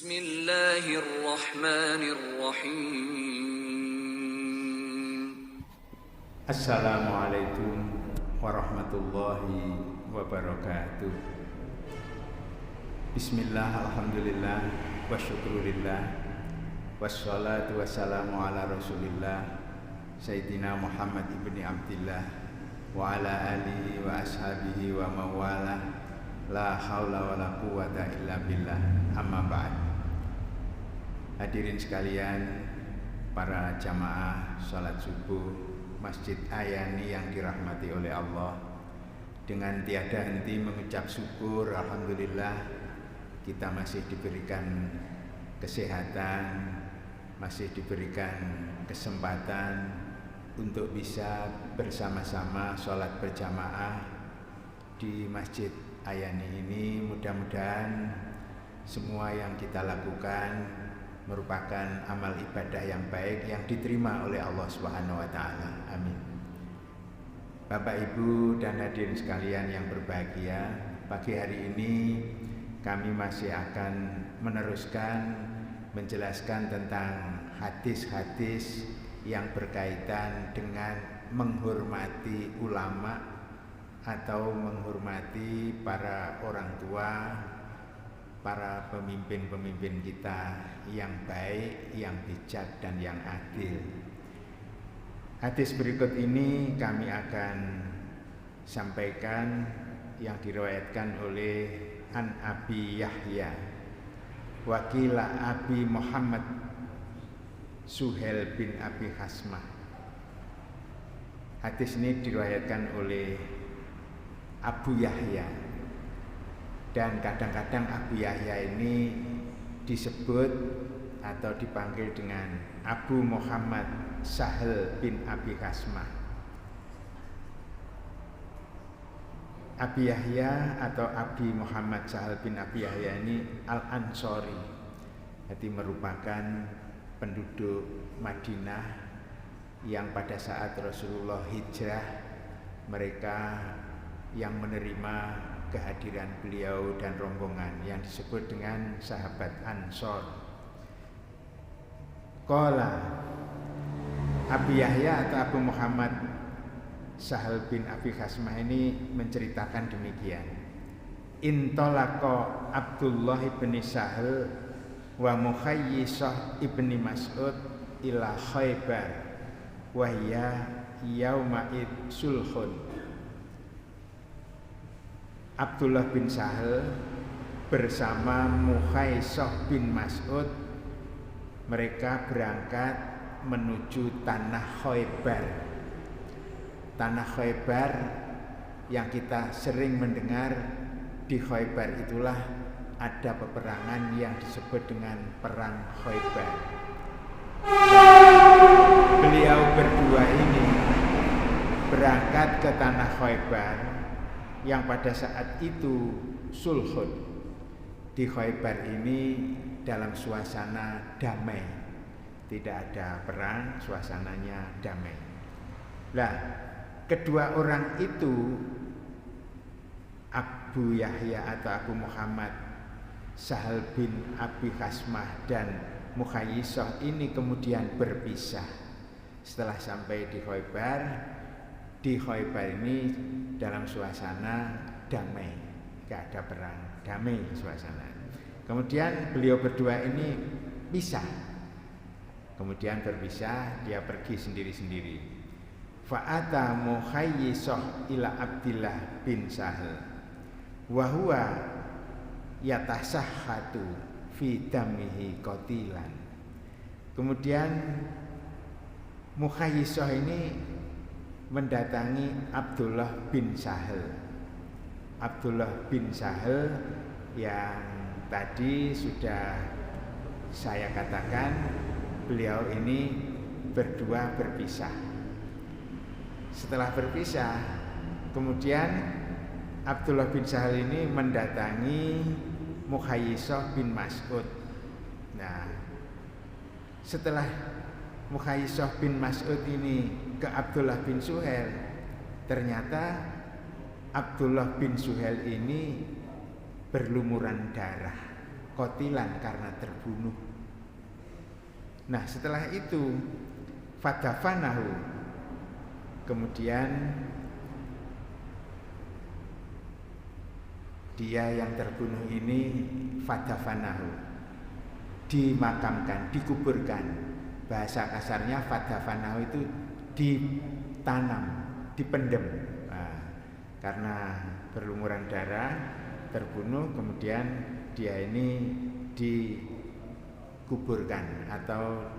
Bismillahirrahmanirrahim. Assalamualaikum warahmatullahi wabarakatuh. Bismillah, alhamdulillah, wa syukurillah, wassalatu wassalamu ala rasulillah Sayyidina Muhammad ibni Abdillah wa ala alihi wa ashabihi wa mawala. La haula wa la quwata illa billah. Amma ba'd. Hadirin sekalian, para jamaah salat subuh Masjid Ayani yang dirahmati oleh Allah, dengan tiada henti mengucap syukur, alhamdulillah kita masih diberikan kesehatan, masih diberikan kesempatan untuk bisa bersama-sama sholat berjamaah di Masjid Ayani ini. Mudah-mudahan semua yang kita lakukan merupakan amal ibadah yang baik yang diterima oleh Allah Subhanahu wa taala. Amin. Bapak, Ibu dan hadirin sekalian yang berbahagia, pagi hari ini kami masih akan meneruskan menjelaskan tentang hadis-hadis yang berkaitan dengan menghormati ulama atau menghormati para orang tua, para pemimpin-pemimpin kita yang baik, yang bijak dan yang adil. Hadis berikut ini kami akan sampaikan yang diriwayatkan oleh An Abi Yahya Wakila Abi Muhammad Suhel bin Abi Hasmah. Hadis ini diriwayatkan oleh Abu Yahya, dan kadang-kadang Abu Yahya ini disebut atau dipanggil dengan Abu Muhammad Sahal bin Abi Hasmah. Abi Yahya atau Abi Muhammad Sahal bin Abi Yahya ini Al-Ansori, jadi merupakan penduduk Madinah yang pada saat Rasulullah hijrah, mereka yang menerima kehadiran beliau dan rombongan yang disebut dengan sahabat Ansor. Qala Abi Yahya atau Abu Muhammad Sahal bin Abi Hasmah ini menceritakan demikian. Intolaqa Abdullah bin Sahal wa Mukhayyisah ibni Mas'ud ila Khaybar wa hiya yauma'id sulhun. Abdullah bin Sahal bersama Mukhayyisah bin Mas'ud, mereka berangkat menuju tanah Khaybar. Tanah Khaybar yang kita sering mendengar, di Khaybar itulah ada peperangan yang disebut dengan Perang Khaybar. Beliau berdua ini berangkat ke tanah Khaybar yang pada saat itu sulhun. Di Khaybar ini dalam suasana damai, tidak ada perang, suasananya damai. Nah, kedua orang itu, Abu Yahya atau Abu Muhammad Sahal bin Abi Hasmah dan Mukhayyisah ini kemudian berpisah. Setelah sampai di Khaybar ini dalam suasana damai, gak ada perang, damai suasana. Kemudian beliau berdua ini pisah, kemudian berpisah, dia pergi sendiri-sendiri. Fa'ata Mukhayyisah ila Abdillah bin Sahal wa huwa yatasahhatu fi damihi qatilan. Kemudian Mukhayyisah ini mendatangi Abdullah bin Sahal. Abdullah bin Sahal yang tadi sudah saya katakan, beliau ini berdua berpisah. Setelah berpisah, kemudian Abdullah bin Sahal ini mendatangi Mukhayyisah bin Mas'ud. Nah, setelah Mukhayyisah bin Mas'ud ini ke Abdullah bin Suhel, ternyata Abdullah bin Suhel ini berlumuran darah. kotilan karena terbunuh. Nah setelah itu fadafanahu, kemudian dia yang terbunuh ini fadafanahu, dimakamkan, dikuburkan. Bahasa kasarnya fadafanahu itu ditanam, dipendem. Nah, karena berlumuran darah, terbunuh, kemudian dia ini dikuburkan atau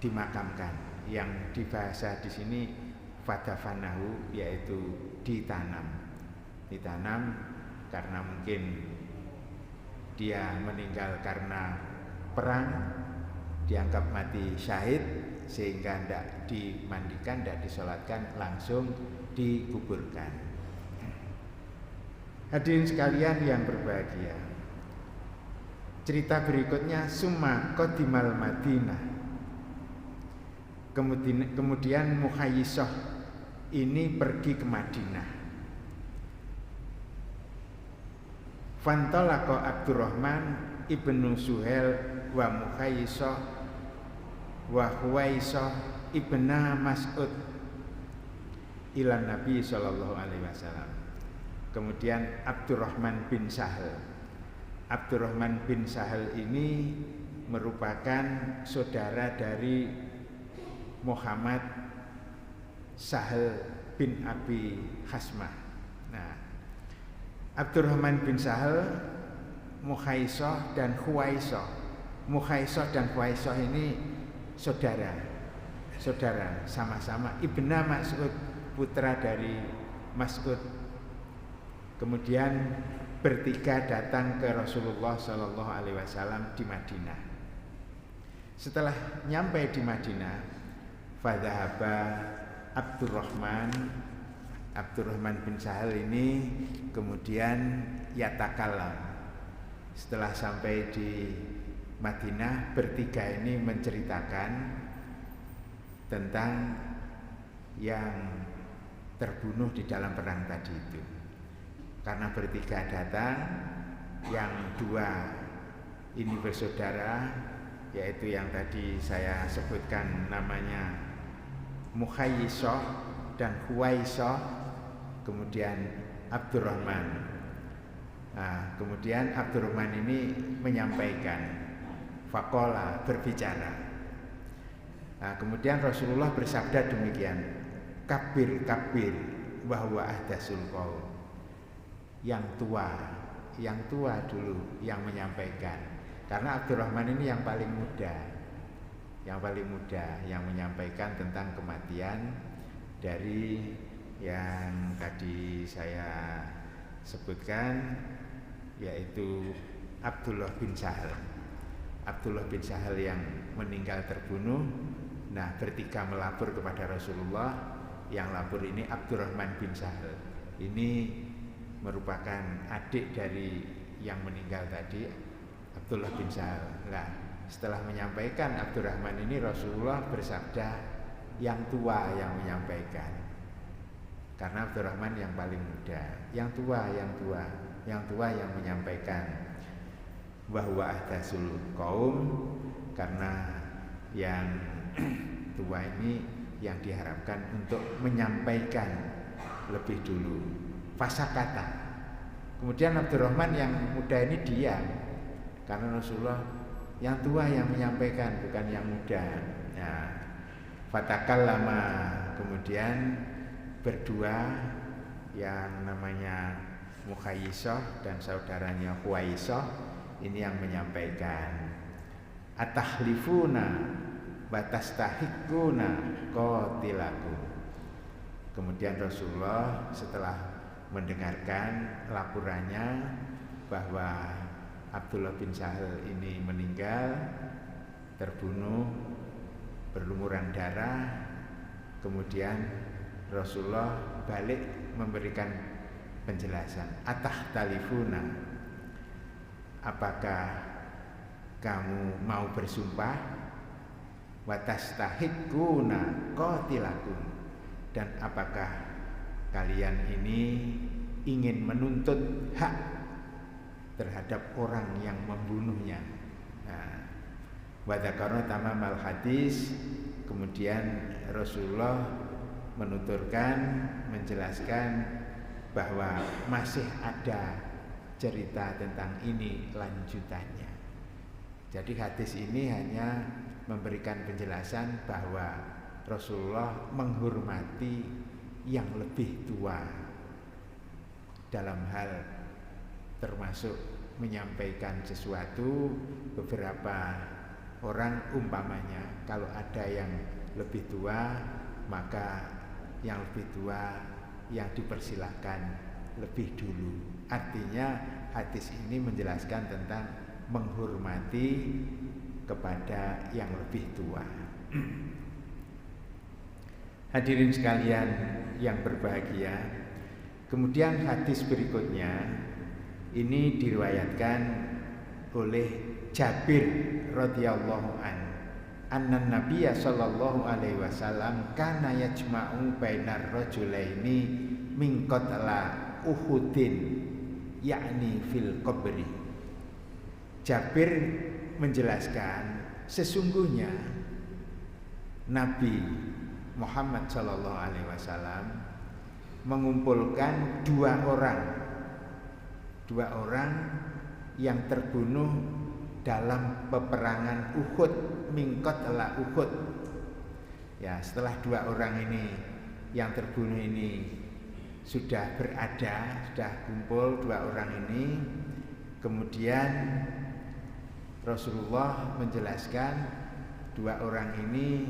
dimakamkan. Yang dibahasa di sini fadafanahu, yaitu ditanam. Ditanam karena mungkin dia meninggal karena perang, dianggap mati syahid, sehingga tidak dimandikan, tidak disolatkan, langsung dikuburkan. Hadirin sekalian yang berbahagia, cerita berikutnya summa qadimal Madinah. Kemudian Mukhayyisah ini pergi ke Madinah. Fantalaqa Abdurrahman ibnu Suhail wa Mukhayyisah wa Huwaisah ibna Mas'ud ila Nabi sallallahu alaihi wasallam. Kemudian Abdurrahman bin Sahal. Abdurrahman bin Sahal ini merupakan saudara dari Muhammad Sahal bin Abi Hasmah. Nah, Abdurrahman bin Sahal, Mukhayyisah dan Huwaisah. Mukhayyisah dan Huwaisah ini saudara sama-sama ibna Mas'ud, putra dari Mas'ud. Kemudian bertiga datang ke Rasulullah Sallallahu Alaihi Wasallam di Madinah. Setelah nyampe di Madinah, fadhahaba Abdurrahman bin Sahal ini kemudian yatakallam. Setelah sampai di Madinah, bertiga ini menceritakan tentang yang terbunuh di dalam perang tadi itu. Karena bertiga datang, yang dua ini bersaudara, yaitu yang tadi saya sebutkan namanya Mukhayyisah dan Huwaisah, kemudian Abdurrahman. Nah, kemudian Abdurrahman ini menyampaikan, faqala, berbicara. Nah, kemudian Rasulullah bersabda demikian, kabir bahwa ahdasul qaum. Yang tua dulu yang menyampaikan. Karena Abdurrahman ini yang paling muda, yang menyampaikan tentang kematian dari yang tadi saya sebutkan, yaitu Abdullah bin Sahal. Abdullah bin Sahal yang meninggal terbunuh. Nah, bertiga melapor kepada Rasulullah. Yang lapor ini Abdurrahman bin Sahal. Ini merupakan adik dari yang meninggal tadi, Abdullah bin Sahal. Nah, setelah menyampaikan Abdurrahman ini, Rasulullah bersabda, yang tua yang menyampaikan. Karena Abdurrahman yang paling muda, yang tua yang menyampaikan. Bahwa ahdasul qaum, karena yang tua ini yang diharapkan untuk menyampaikan lebih dulu. Fasakata. Kemudian Abdurrahman yang muda ini diam, karena Rasulullah yang tua yang menyampaikan, bukan yang muda. Nah, fatakallama, kemudian berdua yang namanya Mukhayyisah dan saudaranya Huwaisah ini yang menyampaikan, atahlifuna batastahikuna qatilaku. Kemudian Rasulullah setelah mendengarkan laporannya bahwa Abdullah bin Sahal ini meninggal, terbunuh, berlumuran darah, kemudian Rasulullah balik memberikan penjelasan, atahtalifuna, apakah kamu mau bersumpah, watastahikuna qatilakum, dan apakah kalian ini ingin menuntut hak terhadap orang yang membunuhnya. Wa dzakara tamamal hadis, kemudian Rasulullah menuturkan, menjelaskan bahwa masih ada cerita tentang ini lanjutannya. Jadi hadis ini hanya memberikan penjelasan bahwa Rasulullah menghormati yang lebih tua dalam hal termasuk menyampaikan sesuatu. Beberapa orang umpamanya kalau ada yang lebih tua, maka yang lebih tua yang dipersilahkan lebih dulu. Artinya hadis ini menjelaskan tentang menghormati kepada yang lebih tua. Hadirin sekalian yang berbahagia, kemudian hadis berikutnya ini diriwayatkan oleh Jabir radhiyallahu anna Nabiyya sallallahu alaihi wasallam kana yajma'u bainar rajulaini min qatla Uhudin yakni fil qabri. Jabir menjelaskan sesungguhnya Nabi Muhammad sallallahu alaihi wasallam mengumpulkan dua orang yang terbunuh dalam peperangan Uhud, mingkot ala Uhud. Ya, setelah dua orang ini yang terbunuh ini sudah berada, sudah kumpul dua orang ini, kemudian Rasulullah menjelaskan dua orang ini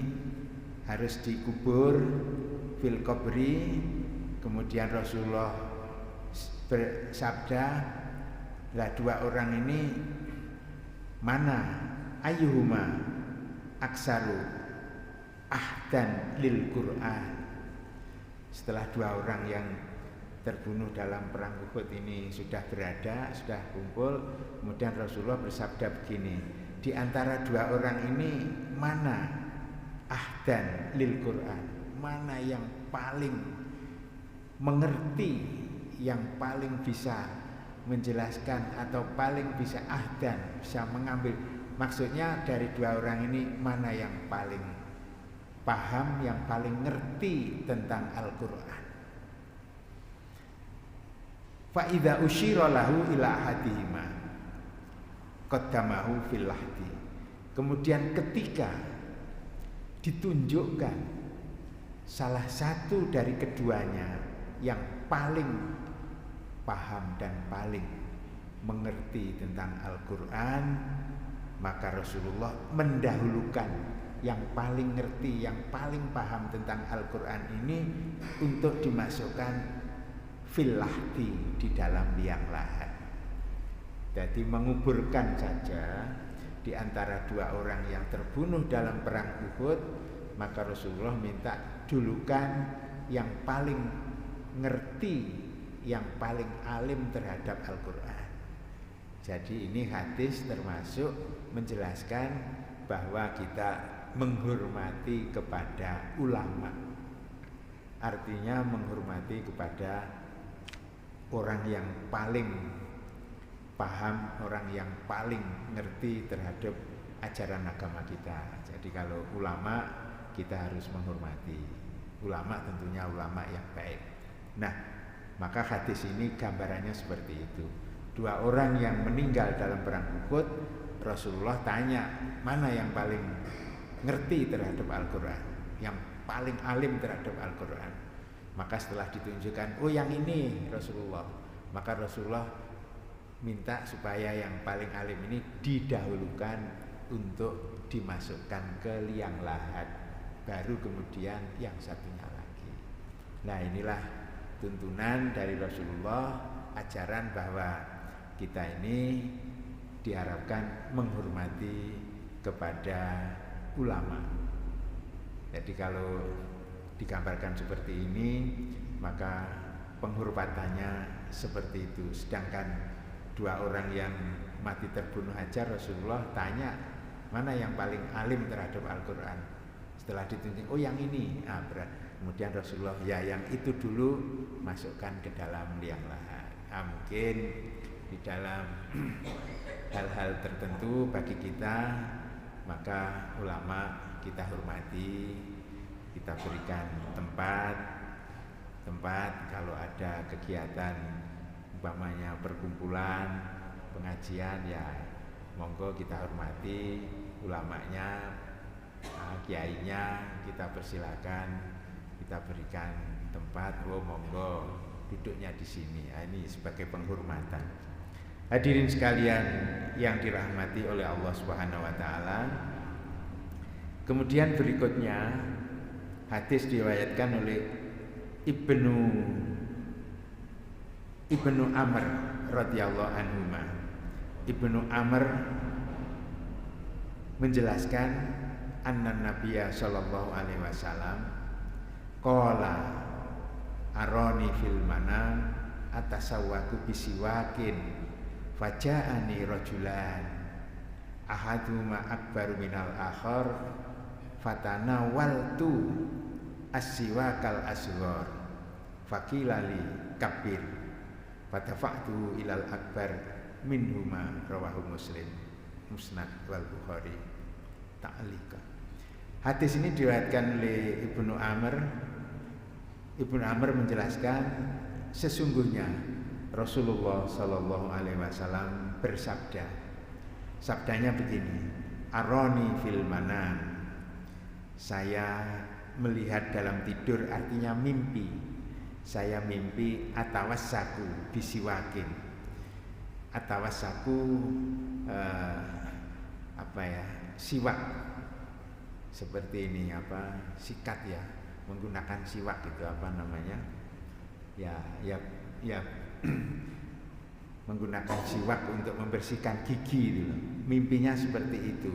harus dikubur fil qabri. Kemudian Rasulullah bersabda, lah dua orang ini mana ayyuhuma aksaru ahdan lil Qur'an. Setelah dua orang yang terbunuh dalam perang Uhud ini sudah berada, sudah kumpul, kemudian Rasulullah bersabda begini, di antara dua orang ini mana ahdan lil Qur'an, mana yang paling mengerti, yang paling bisa menjelaskan atau paling bisa ahdan, bisa mengambil. Maksudnya dari dua orang ini mana yang paling paham, yang paling ngerti tentang Al-Quran. Fa idza usyira lahu ila ahadihima qaddamahu fil lahdi. Kemudian ketika ditunjukkan salah satu dari keduanya yang paling paham dan paling mengerti tentang Al-Quran, maka Rasulullah mendahulukan yang paling ngerti, yang paling paham tentang Al-Quran ini untuk dimasukkan fil lahdi, di dalam liang lahat. Jadi menguburkan saja di antara dua orang yang terbunuh dalam perang Uhud, maka Rasulullah minta dulukan yang paling ngerti, yang paling alim terhadap Al-Quran. Jadi ini hadis termasuk menjelaskan bahwa kita menghormati kepada ulama. Artinya menghormati kepada orang yang paling paham, orang yang paling ngerti terhadap ajaran agama kita. Jadi kalau ulama kita harus menghormati. Ulama tentunya ulama yang baik. Nah, maka hadis ini gambarannya seperti itu. Dua orang yang meninggal dalam perang Uhud, Rasulullah tanya, mana yang paling ngerti terhadap Al-Quran, yang paling alim terhadap Al-Quran. Maka setelah ditunjukkan, oh yang ini Rasulullah, maka Rasulullah minta supaya yang paling alim ini didahulukan untuk dimasukkan ke liang lahat, baru kemudian yang satunya lagi. Nah, inilah tuntunan dari Rasulullah, ajaran bahwa kita ini diharapkan menghormati kepada ulama. Jadi kalau digambarkan seperti ini, maka penghormatannya seperti itu. Sedangkan dua orang yang mati terbunuh aja Rasulullah tanya, mana yang paling alim terhadap Al-Quran. Setelah ditunjuk, oh yang ini. Kemudian Rasulullah, ya yang itu dulu masukkan ke dalam liang lahat. Mungkin di dalam hal-hal tertentu bagi kita, maka ulama kita hormati, kita berikan tempat kalau ada kegiatan umpamanya perkumpulan, pengajian, ya monggo kita hormati ulamanya, kiainya kita persilakan, kita berikan tempat, oh monggo duduknya di sini. Ini sebagai penghormatan. Hadirin sekalian yang dirahmati oleh Allah Subhanahu wa taala. Kemudian berikutnya hadis diriwayatkan oleh Ibnu Amr radhiyallahu anhu. Ibnu Amr menjelaskan anna Nabiyya sallallahu alaihi wasallam qala arani fil manam atasawwaku bisiwakin faja'ani rajulan ahaduma akbaru minal akhar fatanawaltu as-siwakal asghar faqilali kabir fatafa'tu ilal akbar minhuma rawahu Muslim Musnad wal Bukhari ta'liqa. Hadis ini diriwayatkan oleh Ibnu Amr. Ibnu Amr menjelaskan sesungguhnya Rasulullah sallallahu alaihi wasallam bersabda. Sabdanya begini, aroni fil manam. Saya melihat dalam tidur, artinya mimpi. Saya mimpi atawassaku bisiwakin. Atawassaku siwak. Seperti ini sikat ya, menggunakan siwak itu ya menggunakan siwak untuk membersihkan gigi itu. Mimpinya seperti itu.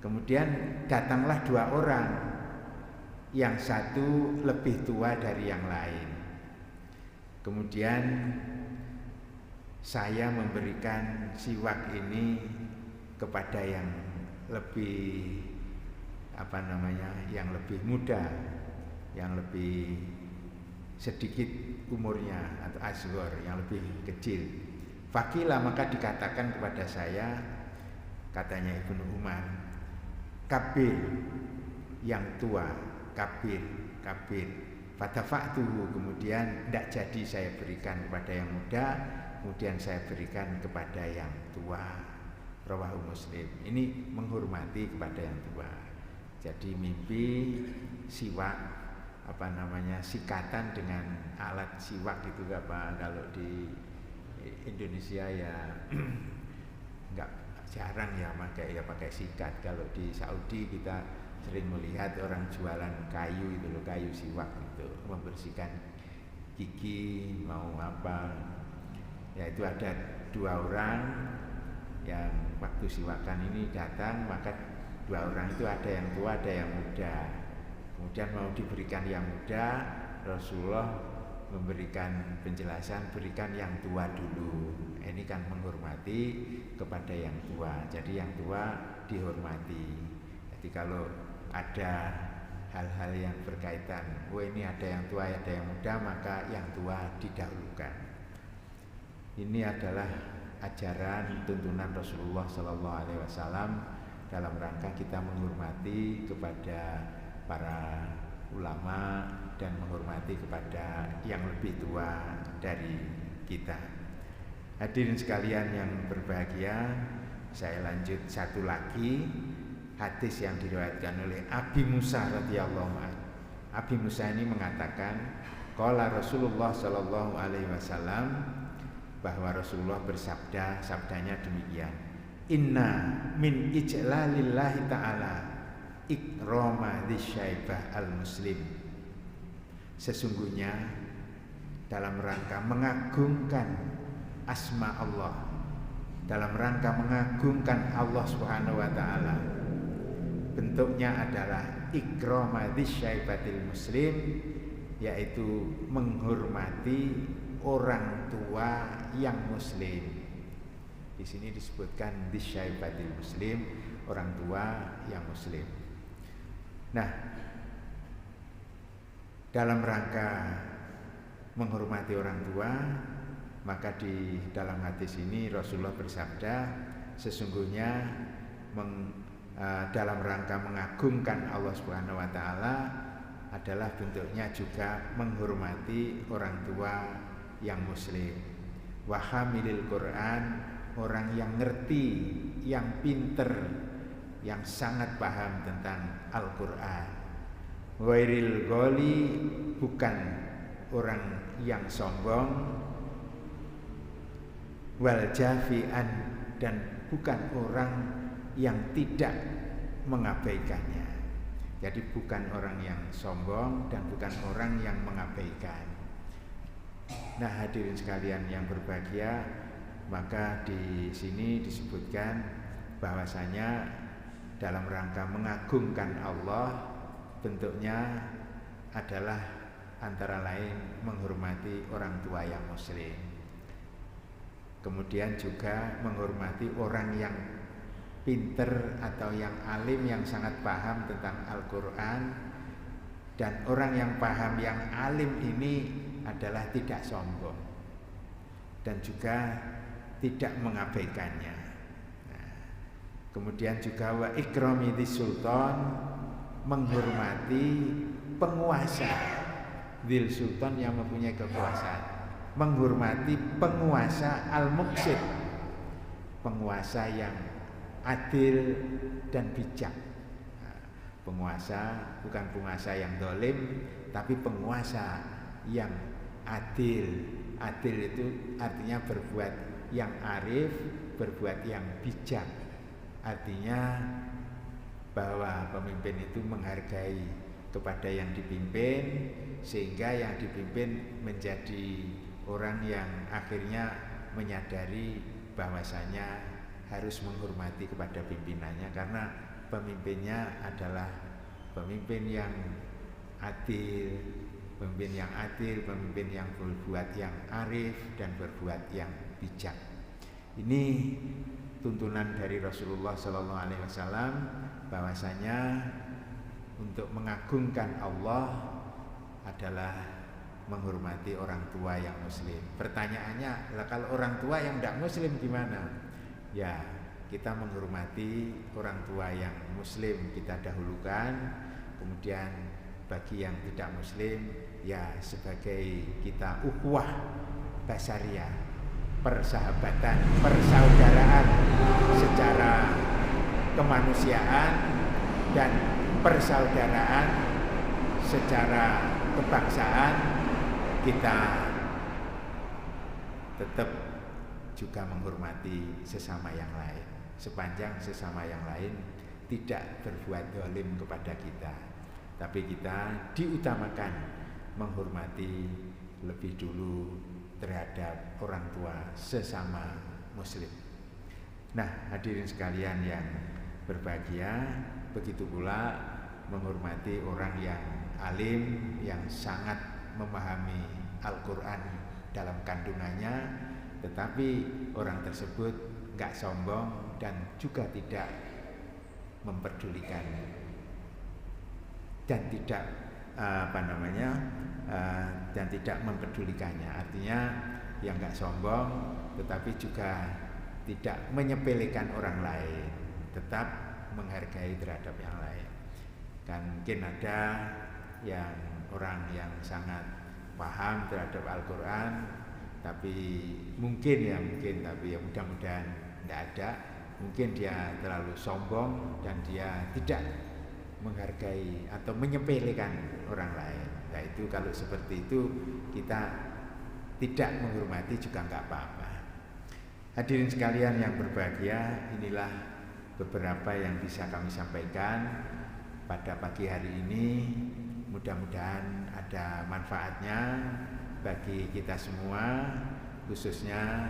Kemudian datanglah dua orang, yang satu lebih tua dari yang lain. Kemudian saya memberikan siwak ini kepada yang lebih yang lebih muda, yang lebih sedikit umurnya atau asghar, yang lebih kecil. Fakila, maka dikatakan kepada saya, katanya Ibnu Umar, kabir, yang tua, kabir. Fatafa'tuhu, kemudian tidak jadi saya berikan kepada yang muda, kemudian saya berikan kepada yang tua. Rawahu Muslim. Ini menghormati kepada yang tua. Jadi mimpi siwak sikatan dengan alat siwak itu kalau di Indonesia ya enggak jarang ya pakai sikat. Kalau di Saudi kita sering melihat orang jualan kayu itu loh, kayu siwak itu, membersihkan gigi mau ya itu ada dua orang yang waktu siwakan ini datang, maka dua orang itu ada yang tua ada yang muda. Kemudian mau diberikan yang muda, Rasulullah memberikan penjelasan, berikan yang tua dulu. Ini kan menghormati kepada yang tua. Jadi yang tua dihormati. Jadi kalau ada hal-hal yang berkaitan, ini ada yang tua, ada yang muda, maka yang tua didahulukan. Ini adalah ajaran tuntunan Rasulullah Sallallahu Alaihi Wasallam dalam rangka kita menghormati kepada para ulama dan menghormati kepada yang lebih tua dari kita. Hadirin sekalian yang berbahagia, saya lanjut satu lagi hadis yang diriwayatkan oleh Abi Musa radhiyallahu anhu. Abi Musa ini mengatakan, qala Rasulullah sallallahu alaihi wasallam, bahwa Rasulullah bersabda, sabdanya demikian, inna min ijlalillahi ta'ala ikrama dzsyaibah al-muslim. Sesungguhnya dalam rangka mengagungkan asma Allah, dalam rangka mengagungkan Allah Subhanahu wa taala, bentuknya adalah ikrama dzisyaibatil muslim, yaitu menghormati orang tua yang muslim. Di sini disebutkan dzisyaibatil muslim, orang tua yang muslim. Nah, dalam rangka menghormati orang tua, Maka di dalam hadis ini Rasulullah bersabda, sesungguhnya dalam rangka mengagungkan Allah Subhanahu wa taala adalah bentuknya juga menghormati orang tua yang muslim. Wa hamilil Quran, orang yang ngerti, yang pinter, yang sangat paham tentang Al-Quran. Wairil ghali, bukan orang yang sombong. Wal jafi'an, dan bukan orang yang tidak mengabaikannya. Jadi bukan orang yang sombong dan bukan orang yang mengabaikan. Nah, hadirin sekalian yang berbahagia, maka di sini disebutkan bahwasanya dalam rangka mengagungkan Allah, bentuknya adalah antara lain menghormati orang tua yang muslim. Kemudian juga menghormati orang yang pinter atau yang alim, yang sangat paham tentang Al-Quran. Dan orang yang paham, yang alim ini adalah tidak sombong dan juga tidak mengabaikannya. Nah, kemudian juga wa ikrami sultan, menghormati penguasa, dzil sultan yang mempunyai kekuasaan. Menghormati penguasa al-muqsid, penguasa yang adil dan bijak. Nah, penguasa bukan penguasa yang dolim, tapi penguasa yang adil. Adil itu artinya berbuat yang arif, berbuat yang bijak. Artinya bahwa pemimpin itu menghargai kepada yang dipimpin, sehingga yang dipimpin menjadi orang yang akhirnya menyadari bahwasanya harus menghormati kepada pimpinannya, karena pemimpinnya adalah pemimpin yang adil, pemimpin yang adil, pemimpin yang berbuat yang arif dan berbuat yang bijak. Ini tuntunan dari Rasulullah SAW bahwasanya untuk mengagungkan Allah adalah menghormati orang tua yang muslim. Pertanyaannya, lah kalau orang tua yang tidak muslim gimana? Ya, kita menghormati orang tua yang muslim, kita dahulukan. Kemudian bagi yang tidak muslim, ya sebagai kita ukhuwah basariyah, persahabatan, persaudaraan secara kemanusiaan dan persaudaraan secara kebangsaan, kita tetap juga menghormati sesama yang lain, sepanjang sesama yang lain tidak berbuat zalim kepada kita. Tapi kita diutamakan menghormati lebih dulu terhadap orang tua sesama muslim. Nah, hadirin sekalian yang berbahagia, begitu pula menghormati orang yang alim, yang sangat memahami Al-Quran dalam kandungannya, tetapi orang tersebut gak sombong dan juga tidak memperdulikan dan tidak dan tidak memperdulikannya. Artinya yang gak sombong tetapi juga tidak menyepelekan orang lain, tetap menghargai terhadap yang lain. Kan mungkin ada yang orang yang sangat paham terhadap Al-Quran, tapi tapi ya mudah-mudahan tidak ada. Mungkin dia terlalu sombong dan dia tidak menghargai atau menyepelekan orang lain. Nah itu, kalau seperti itu kita tidak menghormati juga nggak apa-apa. Hadirin sekalian yang berbahagia, inilah beberapa yang bisa kami sampaikan pada pagi hari ini. Mudah-mudahan ada manfaatnya bagi kita semua, khususnya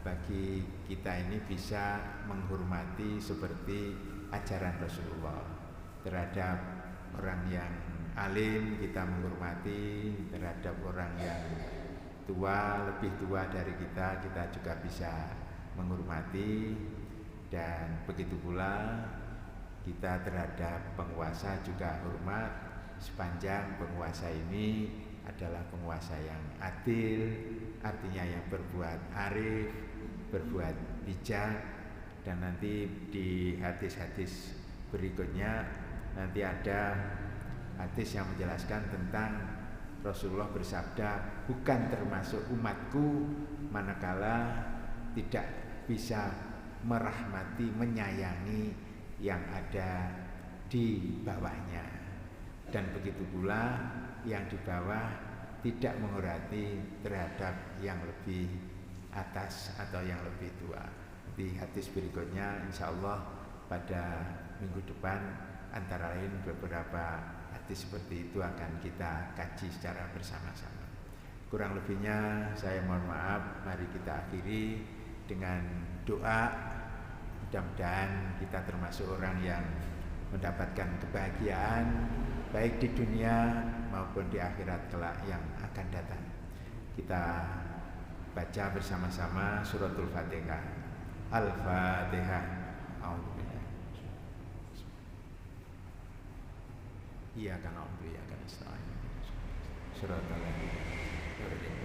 bagi kita ini bisa menghormati seperti ajaran Rasulullah. Terhadap orang yang alim kita menghormati, terhadap orang yang tua, lebih tua dari kita juga bisa menghormati. Dan begitu pula kita terhadap penguasa juga hormat, sepanjang penguasa ini adalah penguasa yang adil, artinya yang berbuat arif, berbuat bijak. Dan nanti di hadis-hadis berikutnya nanti ada hadis yang menjelaskan tentang Rasulullah bersabda, bukan termasuk umatku manakala tidak bisa merahmati, menyayangi yang ada di bawahnya. Dan begitu pula yang di bawah tidak mengurati terhadap yang lebih atas atau yang lebih tua. Di hadis berikutnya insya Allah pada minggu depan antara lain beberapa hadis seperti itu akan kita kaji secara bersama-sama. Kurang lebihnya saya mohon maaf. Mari kita akhiri dengan doa. Mudah-mudahan kita termasuk orang yang mendapatkan kebahagiaan baik di dunia maupun di akhirat kelak yang akan datang. Kita baca bersama-sama suratul Fatihah. Al-Fatihah. Iyyaka na'budu wa iyyaka nasta'in. Shiratal ladzina an'amta 'alaihim.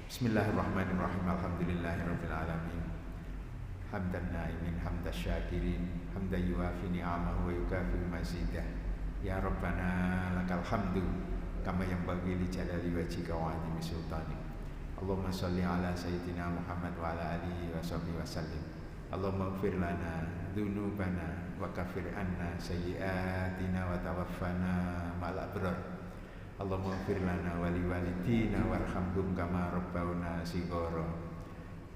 Bismillahirrahmanirrahim. Alhamdulillahirabbil alamin. Hamdan na'imin hamdas syakirin, hamdan yuwafi ni'amahu wa yukafi mazidah. Ya Rabbana lakal hamdu kama yanbaghi li jalali wajhika wa 'azimi sultanik. Allahumma shalli ala sayyidina Muhammad wa ala alihi wa sahbihi wa sallim. Allahumma ighfir lana dzunubana wa kaffir anna sayyi'atina wa tawaffana ma'al abrar. Allahumma ighfir lana wa liwalidina warhamhum kama rabbawna shighara.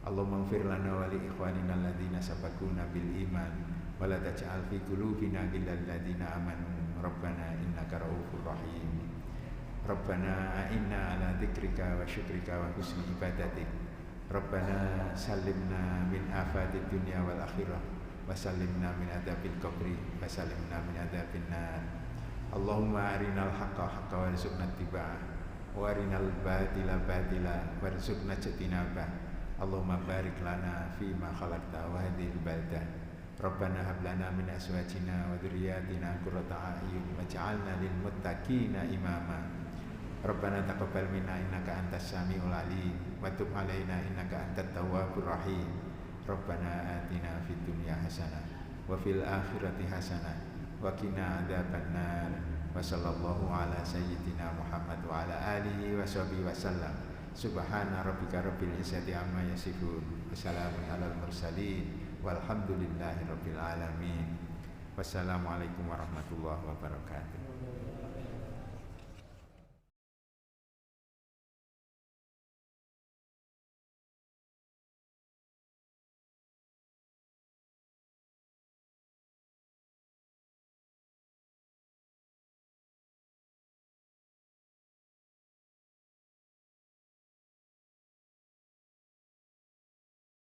Allahumma ighfir lana wa li ikhwanina alladzina sabaquna bil iman wa la taj'al fi qulubina ghillal ladzina amanu rabbana innaka ra'ufur rahim. Rabbana a'inna ala dzikrika wa syukrika wa husni ibadatik. Rabbana salimna min afadid dunya wal akhirah wa salimna min adzabil qabri wa salimna min adzabin nar. Allahumma arinal haqqa haqqa warzuqna ittiba'ah wa arinal batila batila warzuqna ijtinabah. Allahumma barik lana fi ma khalaqta wa hadhil baldah. Rabbana hab lana min azwajina wa dhurriyyatina qurrata a'yun waj'alna lil muttaqina imama. Rabbana taqabbal minna innaka antas samiul alim wa tub alaina innaka antat tawwabur rahim. Rabbana atina fid dunya hasanah wa fil akhirati hasanah wa qina adzabannar. Wa sallallahu ala sayyidina Muhammad wa ala alihi wa sahbihi wasallam. Subhana rabbika rabbil izzati amma yasifun wa salamun alal mursalin walhamdulillahi rabbil alamin. Wassalamualaikum warahmatullahi wabarakatuh.